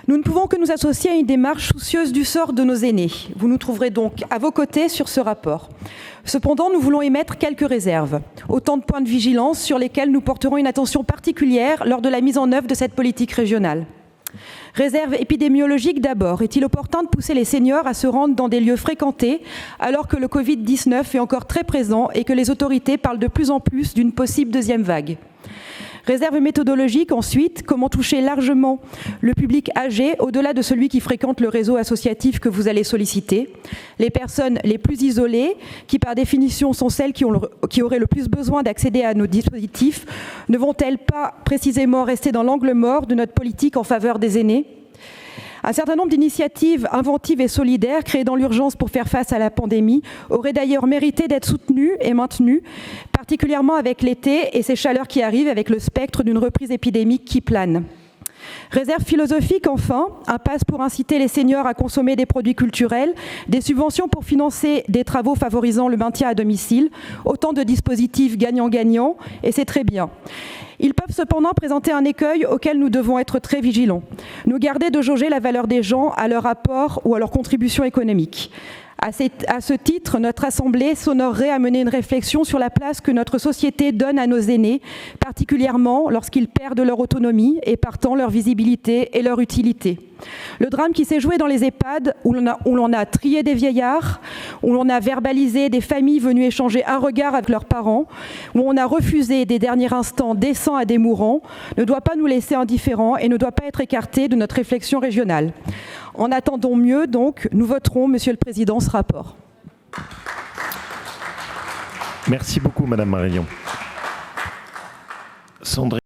Nous ne pouvons que nous associer à une démarche soucieuse du sort de nos aînés. Vous nous trouverez donc à vos côtés sur ce rapport. Cependant, nous voulons émettre quelques réserves, autant de points de vigilance sur lesquels nous porterons une attention particulière lors de la mise en œuvre de cette politique régionale. Réserve épidémiologique d'abord. Est-il opportun de pousser les seniors à se rendre dans des lieux fréquentés alors que le Covid-19 est encore très présent et que les autorités parlent de plus en plus d'une possible deuxième vague ? Réserve méthodologique ensuite, comment toucher largement le public âgé au-delà de celui qui fréquente le réseau associatif que vous allez solliciter. Les personnes les plus isolées, qui par définition sont celles qui auraient le plus besoin d'accéder à nos dispositifs, ne vont-elles pas précisément rester dans l'angle mort de notre politique en faveur des aînés ? Un certain nombre d'initiatives inventives et solidaires créées dans l'urgence pour faire face à la pandémie auraient d'ailleurs mérité d'être soutenues et maintenues, particulièrement avec l'été et ces chaleurs qui arrivent avec le spectre d'une reprise épidémique qui plane. Réserve philosophique enfin, un pass pour inciter les seniors à consommer des produits culturels, des subventions pour financer des travaux favorisant le maintien à domicile, autant de dispositifs gagnant-gagnant, et c'est très bien. Ils peuvent cependant présenter un écueil auquel nous devons être très vigilants. Nous garder de jauger la valeur des gens à leur apport ou à leur contribution économique. À ce titre, notre Assemblée s'honorerait à mener une réflexion sur la place que notre société donne à nos aînés, particulièrement lorsqu'ils perdent leur autonomie et partant leur visibilité et leur utilité. Le drame qui s'est joué dans les EHPAD, où l'on a trié des vieillards, où l'on a verbalisé des familles venues échanger un regard avec leurs parents, où on a refusé des derniers instants décents à des mourants, ne doit pas nous laisser indifférents et ne doit pas être écarté de notre réflexion régionale. En attendant mieux, donc, nous voterons, Monsieur le Président, ce rapport. Merci beaucoup, Madame Marillion. Sandrine.